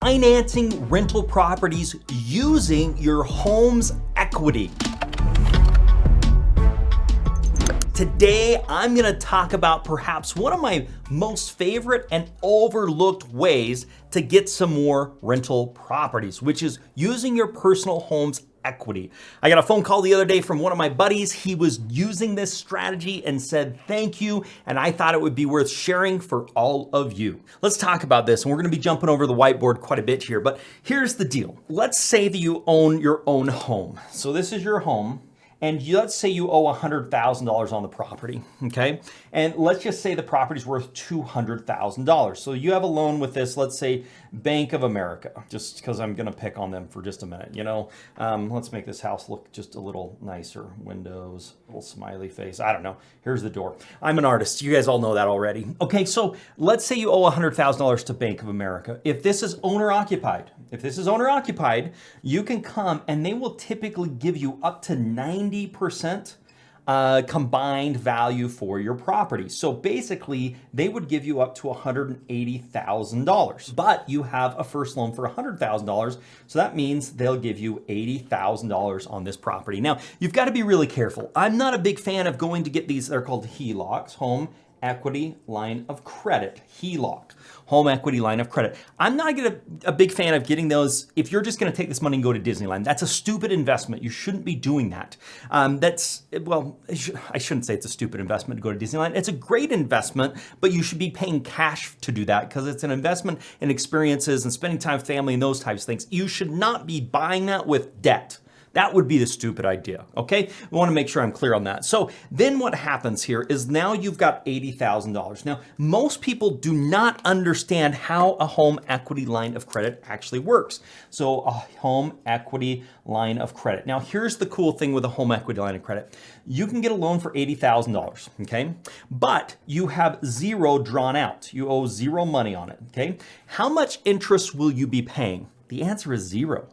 Financing rental properties using your home's equity. Today, I'm gonna talk about perhaps one of my most favorite and overlooked ways to get some more rental properties, which is using your personal home's equity. I got a phone call the other day from one of my buddies. He was using this strategy and said thank you, and I thought it would be worth sharing for all of you. Let's talk about this, and we're gonna be jumping over the whiteboard quite a bit here, but here's the deal. Let's say that you own your own home. So this is your home, and let's say you owe $100,000 on the property, okay? And let's just say the property's worth $200,000. So you have a loan with this, let's say Bank of America, just because I'm gonna pick on them for just a minute, you know? Let's make this house look just a little nicer. Windows, little smiley face, I don't know. Here's the door. I'm an artist, you guys all know that already. Okay, so let's say you owe $100,000 to Bank of America. If this is owner-occupied, you can come and they will typically give you up to 90% combined value for your property. So basically, they would give you up to $180,000, but you have a first loan for $100,000. So that means they'll give you $80,000 on this property. Now, you've got to be really careful. I'm not a big fan of going to get these, they're called HELOCs, Home Equity Line of Credit, HELOC, Home Equity Line of Credit. I'm not a big fan of getting those if you're just gonna take this money and go to Disneyland. That's a stupid investment. You shouldn't be doing that. Well, I shouldn't say it's a stupid investment to go to Disneyland. It's a great investment, but you should be paying cash to do that because it's an investment in experiences and spending time with family and those types of things. You should not be buying that with debt. That would be the stupid idea, okay? We wanna make sure I'm clear on that. So then what happens here is now you've got $80,000. Now, most people do not understand how a home equity line of credit actually works. So a home equity line of credit. Now, here's the cool thing with a home equity line of credit. You can get a loan for $80,000, okay? But you have zero drawn out. You owe zero money on it, okay? How much interest will you be paying? The answer is zero.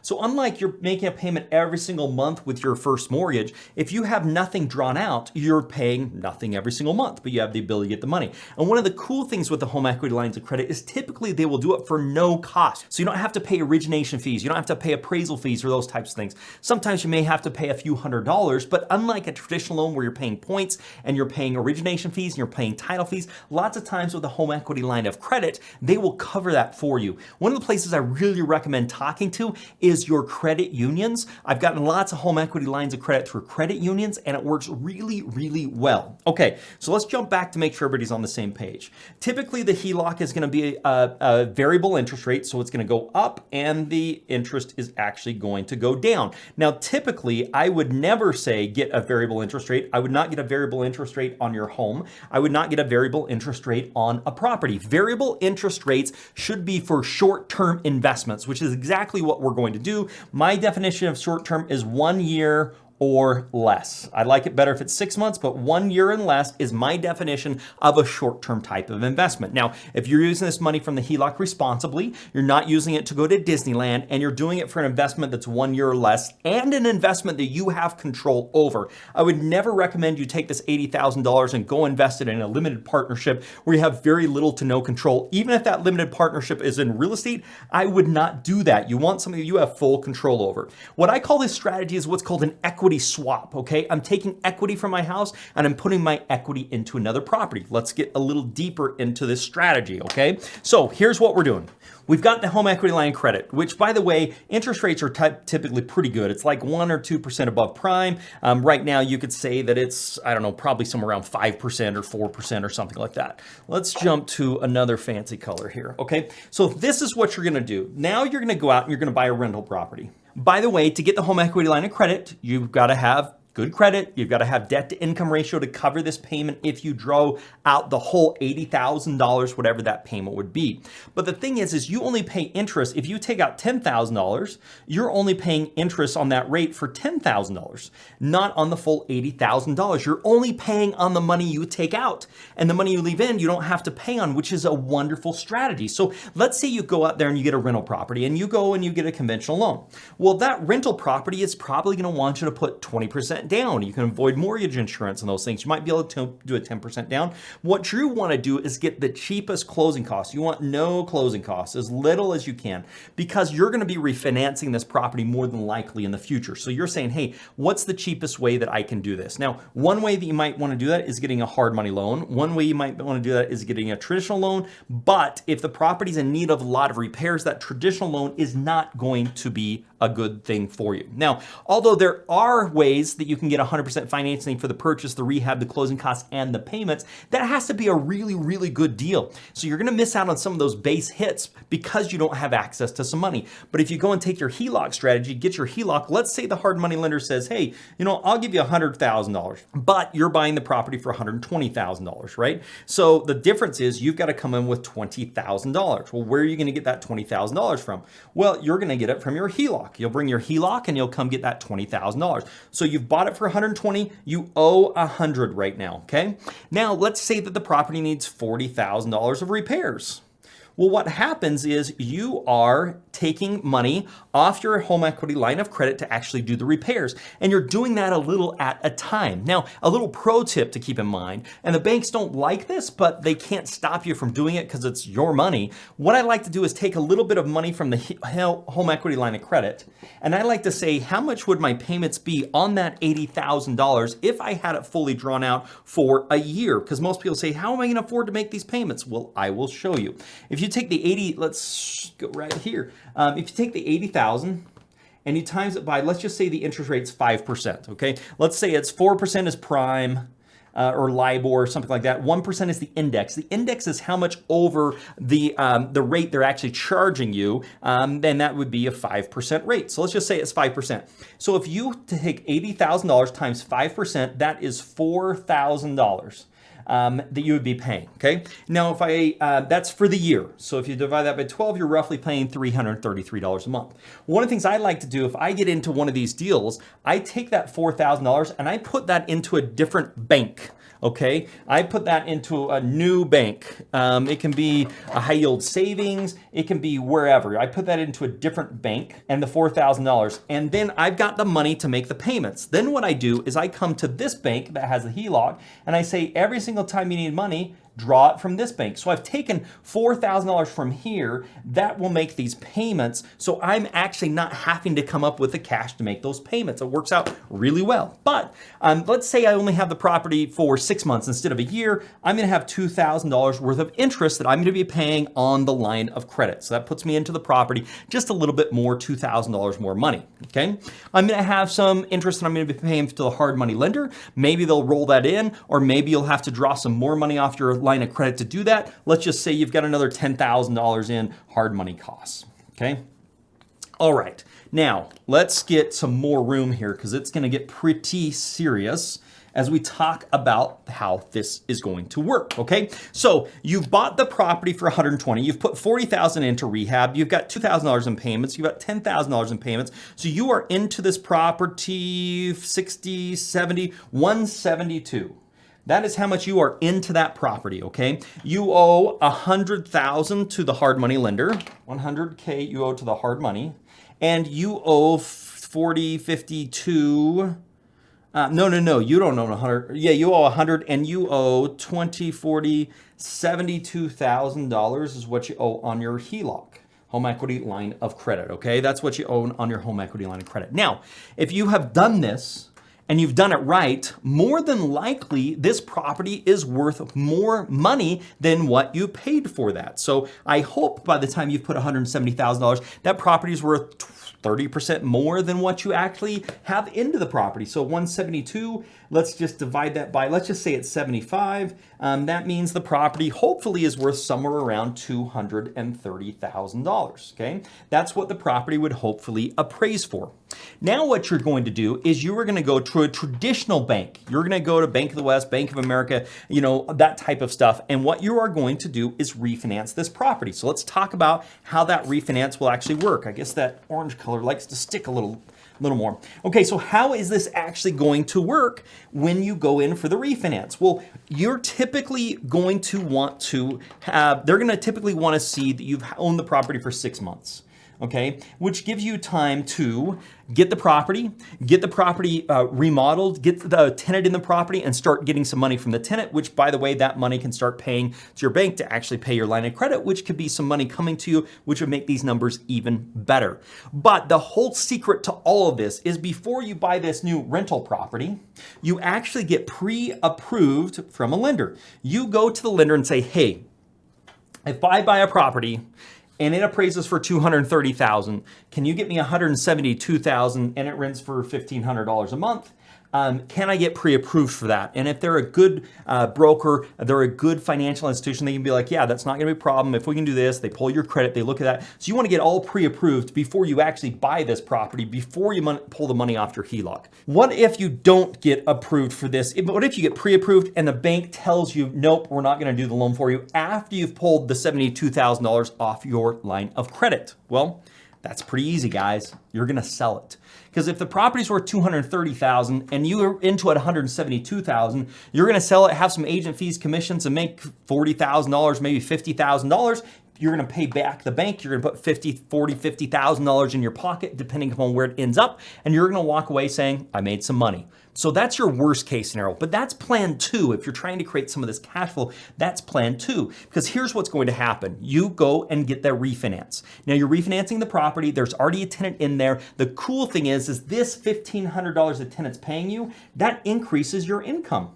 So unlike you're making a payment every single month with your first mortgage, if you have nothing drawn out, you're paying nothing every single month, but you have the ability to get the money. And one of the cool things with the home equity lines of credit is typically they will do it for no cost. So you don't have to pay origination fees. You don't have to pay appraisal fees or those types of things. Sometimes you may have to pay a few $100s, but unlike a traditional loan where you're paying points and you're paying origination fees and you're paying title fees, lots of times with a home equity line of credit, they will cover that for you. One of the places I really recommend talking to is your credit unions. I've gotten lots of home equity lines of credit through credit unions and it works really, really well. Okay, so let's jump back to make sure everybody's on the same page. Typically the HELOC is gonna be a variable interest rate, so it's gonna go up and the interest is actually going to go down. Now, typically I would never say get a variable interest rate. I would not get a variable interest rate on your home. I would not get a variable interest rate on a property. Variable interest rates should be for short-term investments, which is exactly what we're going to do. My definition of short-term is 1 year or less. I like it better if it's 6 months, but 1 year and less is my definition of a short-term type of investment. Now, if you're using this money from the HELOC responsibly, you're not using it to go to Disneyland, and you're doing it for an investment that's 1 year or less, and an investment that you have control over, I would never recommend you take this $80,000 and go invest it in a limited partnership where you have very little to no control. Even if that limited partnership is in real estate, I would not do that. You want something that you have full control over. What I call this strategy is what's called an equity swap, okay? I'm taking equity from my house and I'm putting my equity into another property. Let's get a little deeper into this strategy, okay? So here's what we're doing. We've got the home equity line of credit, which by the way, interest rates are typically pretty good. It's like 1 or 2% above prime. Right now you could say that it's, I don't know, probably somewhere around 5% or 4% or something like that. Let's jump to another fancy color here, okay? So this is what you're gonna do. Now you're gonna go out and you're gonna buy a rental property. By the way, to get the home equity line of credit, you've got to have good credit. You've got to have debt to income ratio to cover this payment if you draw out the whole $80,000, whatever that payment would be. But the thing is you only pay interest. If you take out $10,000, you're only paying interest on that rate for $10,000, not on the full $80,000. You're only paying on the money you take out, and the money you leave in, you don't have to pay on, which is a wonderful strategy. So let's say you go out there and you get a rental property and you go and you get a conventional loan. Well, that rental property is probably going to want you to put 20% 10% down. You can avoid mortgage insurance and those things. You might be able to do a 10% down. What you want to do is get the cheapest closing costs. You want no closing costs, as little as you can, because you're going to be refinancing this property more than likely in the future. So you're saying, hey, what's the cheapest way that I can do this? Now, one way that you might want to do that is getting a hard money loan. One way you might want to do that is getting a traditional loan. But if the property's in need of a lot of repairs, that traditional loan is not going to be a good thing for you. Now, although there are ways that you can get 100% financing for the purchase, the rehab, the closing costs, and the payments, that has to be a really, really good deal. So you're gonna miss out on some of those base hits because you don't have access to some money. But if you go and take your HELOC strategy, get your HELOC, let's say the hard money lender says, hey, I'll give you $100,000, but you're buying the property for $120,000, right? So the difference is you've got to come in with $20,000. Well, where are you gonna get that $20,000 from? Well, you're gonna get it from your HELOC. You'll bring your HELOC and you'll come get that $20,000. So you've bought it for $120, you owe $100 right now, okay? Now let's say that the property needs $40,000 of repairs. Well, what happens is you are taking money off your home equity line of credit to actually do the repairs. And you're doing that a little at a time. Now, a little pro tip to keep in mind, and the banks don't like this, but they can't stop you from doing it because it's your money. What I like to do is take a little bit of money from the home equity line of credit, and I like to say, how much would my payments be on that $80,000 if I had it fully drawn out for a year? Because most people say, how am I going to afford to make these payments? Well, I will show you. If you take the 80, let's go right here. If you take the 80,000 and you times it by, let's just say the interest rate's 5%, okay? Let's say it's 4% is prime, or LIBOR or something like that. 1% is the index. The index is how much over the rate they're actually charging you. Then that would be a 5% rate. So let's just say it's 5%. So if you take $80,000 times 5%, that is $4,000. That you would be paying, okay? Now, if that's for the year. So if you divide that by 12, you're roughly paying $333 a month. One of the things I like to do, if I get into one of these deals, I take that $4,000 and I put that into a different bank. Okay, I put that into a new bank. It can be a high yield savings. It can be wherever. I put that into a different bank and the $4,000. And then I've got the money to make the payments. Then what I do is I come to this bank that has a HELOC and I say, every single time you need money, draw it from this bank. So I've taken $4,000 from here. That will make these payments. So I'm actually not having to come up with the cash to make those payments. It works out really well. But let's say I only have the property for 6 months instead of a year. I'm going to have $2,000 worth of interest that I'm going to be paying on the line of credit. So that puts me into the property just a little bit more, $2,000 more money. Okay. I'm going to have some interest that I'm going to be paying to the hard money lender. Maybe they'll roll that in, or maybe you'll have to draw some more money off your line of credit to do that. Let's just say you've got another $10,000 in hard money costs. Okay. All right. Now let's get some more room here because it's going to get pretty serious as we talk about how this is going to work, okay? So you've bought the property for $120, you've put $40,000 into rehab, you've got $2,000 in payments, you've got $10,000 in payments, so you are into this property 60, 70, 172. That is how much you are into that property, okay? You owe $100,000 to the hard money lender, $100K you owe to the hard money, and you owe 40, 52, no, you don't owe 100. Yeah, you owe 100 and you owe 20, 40, $72,000 is what you owe on your HELOC, home equity line of credit, okay? That's what you owe on your home equity line of credit. Now, if you have done this and you've done it right, more than likely this property is worth more money than what you paid for that. So I hope by the time you've put $170,000, that property is worth 30% more than what you actually have into the property. So 172, let's just divide that by, let's just say it's 75. That means the property hopefully is worth somewhere around $230,000, okay? That's what the property would hopefully appraise for. Now what you're going to do is you are going to go to a traditional bank. You're going to go to Bank of the West, Bank of America, that type of stuff. And what you are going to do is refinance this property. So let's talk about how that refinance will actually work. I guess that orange color likes to stick a little more. Okay, so how is this actually going to work when you go in for the refinance? Well, you're typically going to want to have, they're going to typically want to see that you've owned the property for 6 months. okay, which gives you time to get the property remodeled, get the tenant in the property, and start getting some money from the tenant, which, by the way, that money can start paying to your bank to actually pay your line of credit, which could be some money coming to you, which would make these numbers even better. But the whole secret to all of this is before you buy this new rental property, you actually get pre-approved from a lender. You go to the lender and say, hey, if I buy a property and it appraises for $230,000, can you get me $172,000 and it rents for $1,500 a month? Can I get pre-approved for that? And if they're a good broker, they're a good financial institution, they can be like, yeah, that's not gonna be a problem. If we can do this, they pull your credit, they look at that. So you wanna get all pre-approved before you actually buy this property, before you pull the money off your HELOC. What if you don't get approved for this? What if you get pre-approved and the bank tells you, nope, we're not gonna do the loan for you after you've pulled the $72,000 off your line of credit? Well, that's pretty easy, guys. You're gonna sell it. Because if the property's worth $230,000 and you're into it $172,000, you're gonna sell it, have some agent fees, commissions, and make $40,000, maybe $50,000. You're gonna pay back the bank. You're gonna put $50,000 in your pocket, depending upon where it ends up, and you're gonna walk away saying, I made some money. So that's your worst case scenario, but that's plan two. If you're trying to create some of this cash flow, that's plan two, because here's what's going to happen. You go and get that refinance. Now you're refinancing the property. There's already a tenant in there. The cool thing is this $1,500 the tenant's paying you, that increases your income.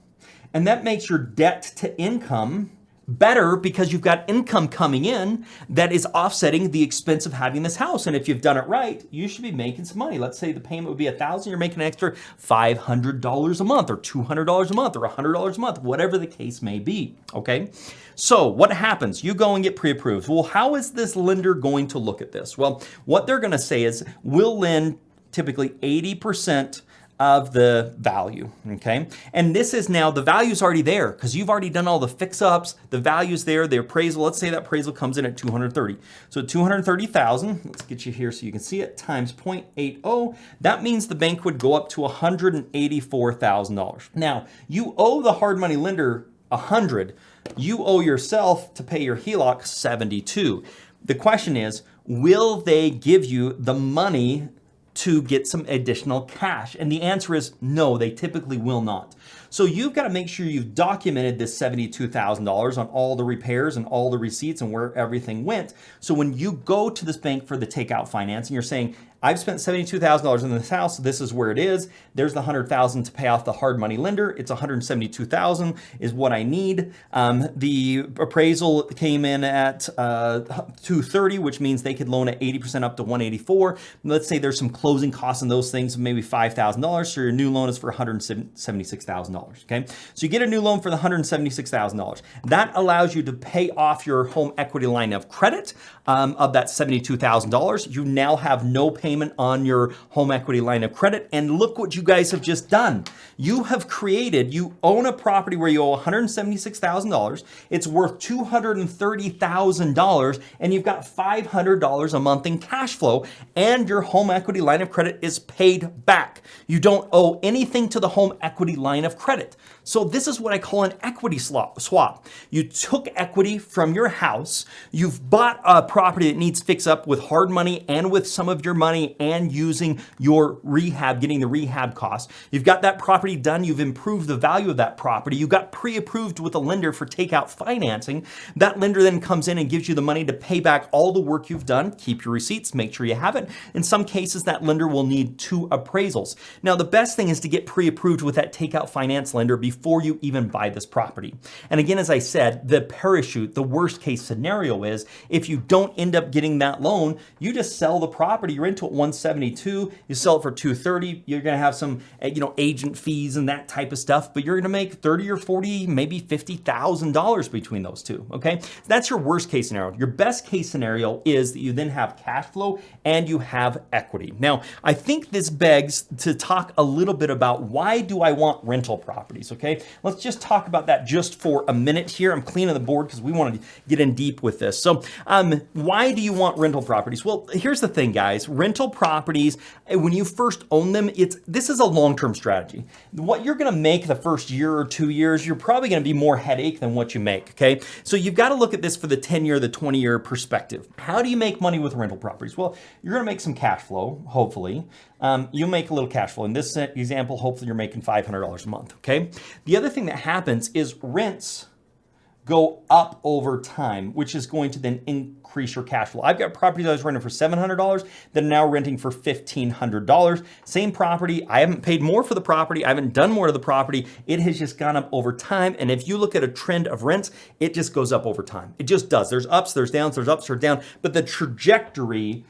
And that makes your debt to income better because you've got income coming in that is offsetting the expense of having this house. And if you've done it right, you should be making some money. Let's say the payment would be $1,000, you're making an extra $500 a month or $200 a month or $100 a month, whatever the case may be, okay? So what happens? You go and get pre-approved. Well, how is this lender going to look at this? Well, what they're gonna say is, we'll lend typically 80% of the value, okay? And this is now, the value's already there because you've already done all the fix-ups, the value's there, the appraisal, let's say that appraisal comes in at 230. So 230,000, let's get you here so you can see it, times 0.80, that means the bank would go up to $184,000. Now, you owe the hard money lender 100, you owe yourself to pay your HELOC 72. The question is, will they give you the money to get some additional cash? And the answer is no, they typically will not. So you've got to make sure you've documented this $72,000 on all the repairs and all the receipts and where everything went. So when you go to this bank for the takeout financing, you're saying, I've spent $72,000 in this house. This is where it is. There's the $100,000 to pay off the hard money lender. It's $172,000 is what I need. The appraisal came in at $230,000, which means they could loan at 80% up to $184,000. Let's say there's some closing costs in those things, maybe $5,000. So your new loan is for $176,000. Okay, so you get a new loan for the $176,000. That allows you to pay off your home equity line of credit of that $72,000. You now have no payment on your home equity line of credit. And look what you guys have just done. You have created, you own a property where you owe $176,000. It's worth $230,000 and you've got $500 a month in cash flow and your home equity line of credit is paid back. You don't owe anything to the home equity line of credit. So this is what I call an equity swap. You took equity from your house, you've bought a property that needs fix up with hard money and with some of your money and using your rehab, getting the rehab costs. You've got that property done, you've improved the value of that property, you got pre-approved with a lender for takeout financing. That lender then comes in and gives you the money to pay back all the work you've done, keep your receipts, make sure you have it. In some cases, that lender will need 2 appraisals. Now, the best thing is to get pre-approved with that takeout finance lender before you even buy this property. And again, as I said, the parachute, the worst case scenario is if you don't end up getting that loan, you just sell the property, you're into it 172, you sell it for 230, you're gonna have some, agent fees and that type of stuff, but you're gonna make 30 or 40, maybe $50,000 between those two, okay? That's your worst case scenario. Your best case scenario is that you then have cash flow and you have equity. Now, I think this begs to talk a little bit about why do I want rental properties, okay? Let's just talk about that just for a minute here. I'm cleaning the board because we want to get in deep with this. So why do you want rental properties? Well, here's the thing, guys. rental properties, when you first own them, this is a long-term strategy. What you're gonna make the first year or 2 years, you're probably gonna be more headache than what you make, okay? So you've gotta look at this for the 10-year, the 20-year perspective. How do you make money with rental properties? Well, you're gonna make some cash flow, hopefully. You'll make a little cash flow. In this example, hopefully you're making $500 a month, okay? The other thing that happens is rents go up over time, which is going to then increase your cash flow. I've got properties I was renting for $700 that are now renting for $1,500. Same property, I haven't paid more for the property, I haven't done more to the property, it has just gone up over time. And if you look at a trend of rents, it just goes up over time. It just does. There's ups, there's downs, there's ups, there's downs, but the trajectory,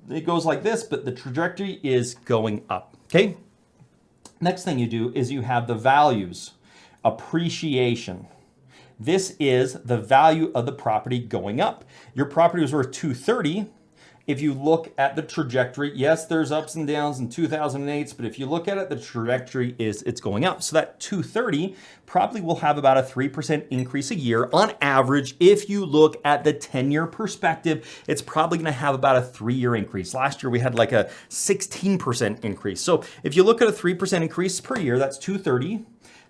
it goes like this, but the trajectory is going up, okay? Next thing you do is you have the values, appreciation. This is the value of the property going up. Your property was worth $230. If you look at the trajectory, yes, there's ups and downs in 2008, but if you look at it, the trajectory is it's going up. So that $230 probably will have about a 3% increase a year on average. If you look at the 10-year perspective, it's probably gonna have about a 3-year increase. Last year we had like a 16% increase. So if you look at a 3% increase per year, that's $230.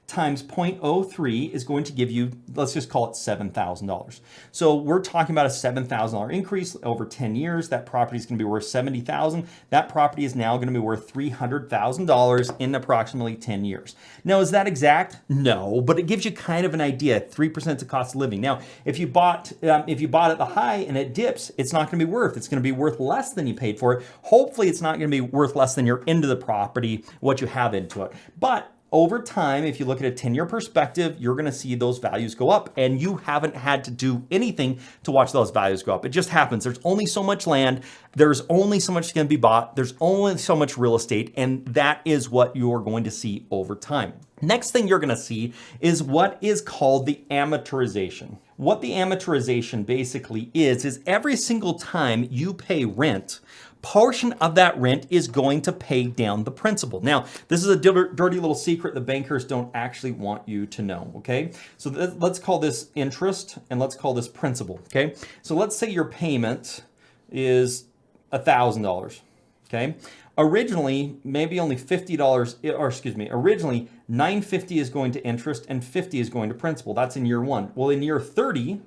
Times 0.03 is going to give you, let's just call it $7,000. So we're talking about a $7,000 increase over 10 years. That property is going to be worth $70,000. That property is now going to be worth $300,000 in approximately 10 years. Now, is that exact? No, but it gives you kind of an idea. 3% the cost of living. Now, if you bought at the high and it dips, it's not going to be worth. It's going to be worth less than you paid for it. Hopefully, it's not going to be worth less than you're into the property, what you have into it. But over time, if you look at a 10-year perspective, you're gonna see those values go up, and you haven't had to do anything to watch those values go up. It just happens. There's only so much land, there's only so much gonna be bought, there's only so much real estate, and that is what you're going to see over time. Next thing you're gonna see is what is called the amortization. What the amortization basically is every single time you pay rent, portion of that rent is going to pay down the principal. Now, this is a dirty little secret the bankers don't actually want you to know, okay? So let's call this interest and let's call this principal, okay? So let's say your payment is $1,000, okay? Originally, maybe only originally $950 is going to interest and $50 is going to principal. That's in year 1. Well, in year 30,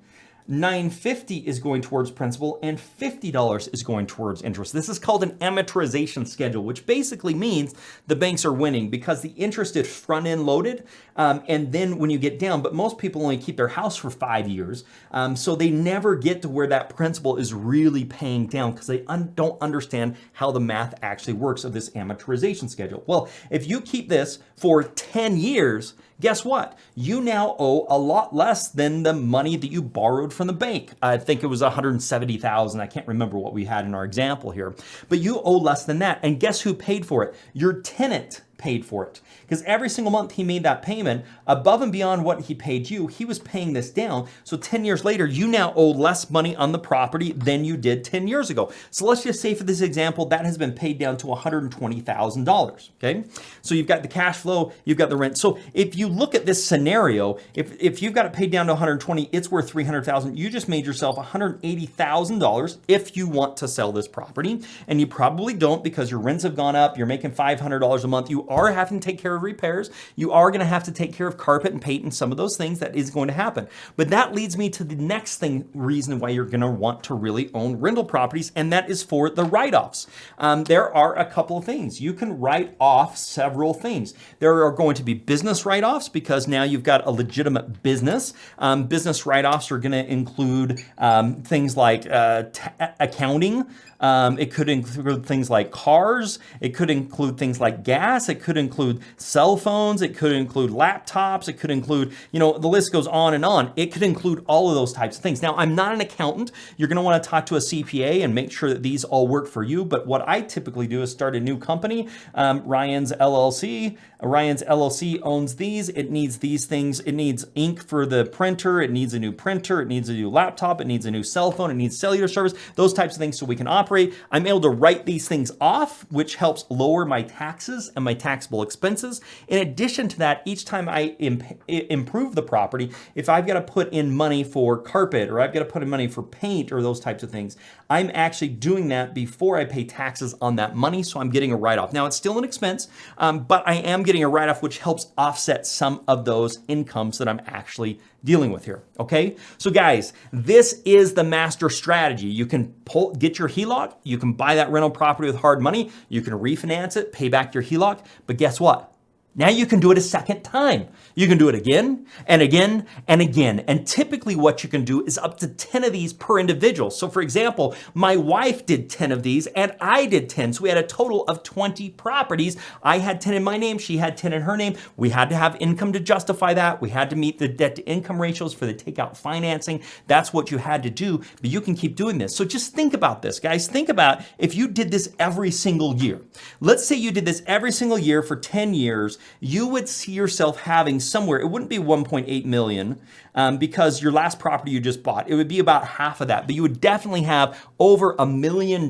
$950 is going towards principal and $50 is going towards interest. This is called an amortization schedule, which basically means the banks are winning because the interest is front end loaded. And then when you get down, but most people only keep their house for 5 years. So they never get to where that principal is really paying down because they don't understand how the math actually works of this amortization schedule. Well, if you keep this for 10 years, guess what? You now owe a lot less than the money that you borrowed from the bank. I think it was $170,000. I can't remember what we had in our example here, but you owe less than that. And guess who paid for it? Your tenant paid for it. Because every single month he made that payment above and beyond what he paid you, he was paying this down. So 10 years later, you now owe less money on the property than you did 10 years ago. So let's just say for this example, that has been paid down to $120,000, okay? So you've got the cash flow, you've got the rent. So if you look at this scenario, if you've got it paid down to 120, it's worth 300,000. You just made yourself $180,000 if you want to sell this property. And you probably don't because your rents have gone up, you're making $500 a month. You are having to take care of repairs. You are going to have to take care of carpet and paint and some of those things. That is going to happen. But that leads me to the next reason why you're going to want to really own rental properties, and that is for the write-offs. There are a couple of things. You can write off several things. There are going to be business write-offs because now you've got a legitimate business. Business write-offs are going to include things like accounting. It could include things like cars. It could include things like gas. It could include cell phones. It could include laptops. It could include, the list goes on and on. It could include all of those types of things. Now, I'm not an accountant. You're going to want to talk to a CPA and make sure that these all work for you. But what I typically do is start a new company, Ryan's LLC. Ryan's LLC owns these. It needs these things. It needs ink for the printer. It needs a new printer. It needs a new laptop. It needs a new cell phone. It needs cellular service, those types of things so we can operate. I'm able to write these things off, which helps lower my taxes and my taxable expenses. In addition to that, each time I improve the property, if I've got to put in money for carpet or I've got to put in money for paint or those types of things, I'm actually doing that before I pay taxes on that money, so I'm getting a write-off. Now, it's still an expense, but I am getting a write-off, which helps offset some of those incomes that I'm actually dealing with here, okay? So guys, this is the master strategy. You can get your HELOC, you can buy that rental property with hard money, you can refinance it, pay back your HELOC, but guess what? Now you can do it a second time. You can do it again and again and again. And typically what you can do is up to 10 of these per individual. So for example, my wife did 10 of these and I did 10. So we had a total of 20 properties. I had 10 in my name. She had 10 in her name. We had to have income to justify that. We had to meet the debt to income ratios for the takeout financing. That's what you had to do, but you can keep doing this. So just think about this, guys. Think about if you did this every single year. Let's say you did this every single year for 10 years, you would see yourself having somewhere, it wouldn't be 1.8 million because your last property you just bought, it would be about half of that, but you would definitely have over $1 million,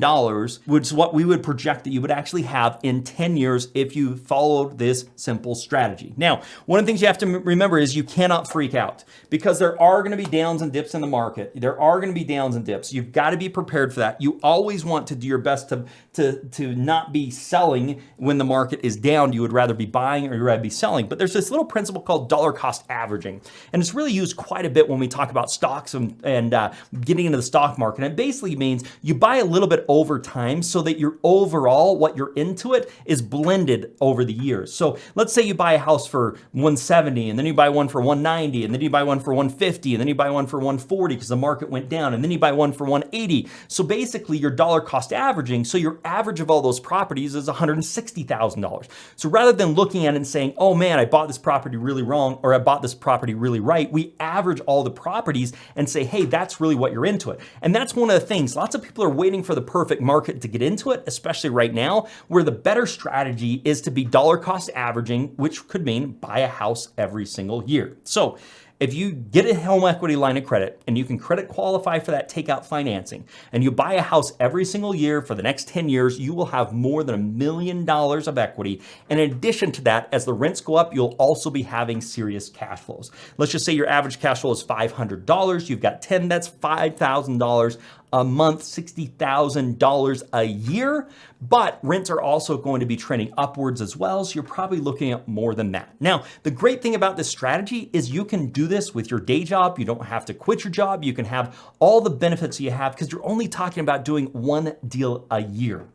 which is what we would project that you would actually have in 10 years if you followed this simple strategy. Now, one of the things you have to remember is you cannot freak out because there are gonna be downs and dips in the market. There are gonna be downs and dips. You've gotta be prepared for that. You always want to do your best to not be selling when the market is down. You would rather be buying or you'd rather be selling. But there's this little principle called dollar cost averaging. And it's really used quite a bit when we talk about stocks and getting into the stock market. And it basically means you buy a little bit over time so that your overall, what you're into it, is blended over the years. So let's say you buy a house for 170 and then you buy one for 190 and then you buy one for 150 and then you buy one for 140 because the market went down and then you buy one for 180. So basically your dollar cost averaging, so your average of all those properties is $160,000. So rather than looking at it and saying, oh man, I bought this property really wrong or I bought this property really right, we average all the properties and say, hey, that's really what you're into it. And that's one of the things, lots of people are waiting for the perfect market to get into it, especially right now, where the better strategy is to be dollar cost averaging, which could mean buy a house every single year. So if you get a home equity line of credit and you can credit qualify for that takeout financing and you buy a house every single year for the next 10 years, you will have more than $1 million of equity. And in addition to that, as the rents go up, you'll also be having serious cash flows. Let's just say your average cash flow is $500. You've got 10, that's $5,000 a month, $60,000 a year, but rents are also going to be trending upwards as well, so you're probably looking at more than that. Now, the great thing about this strategy is you can do this with your day job. You don't have to quit your job. You can have all the benefits you have because you're only talking about doing one deal a year.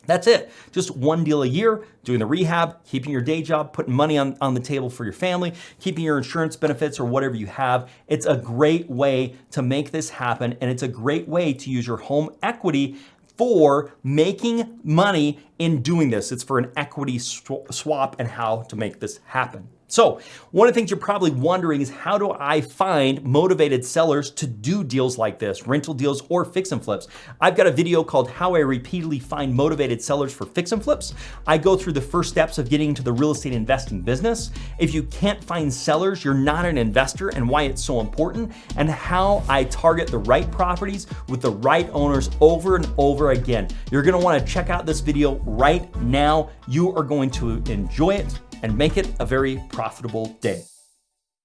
That's it. Just one deal a year, doing the rehab, keeping your day job, putting money on the table for your family, keeping your insurance benefits or whatever you have. It's a great way to make this happen. And it's a great way to use your home equity for making money in doing this. It's for an equity swap and how to make this happen. So one of the things you're probably wondering is how do I find motivated sellers to do deals like this, rental deals or fix and flips? I've got a video called How I Repeatedly Find Motivated Sellers for Fix and Flips. I go through the first steps of getting into the real estate investing business. If you can't find sellers, you're not an investor and why it's so important, and how I target the right properties with the right owners over and over again. You're gonna wanna check out this video right now. You are going to enjoy it and make it a very profitable day.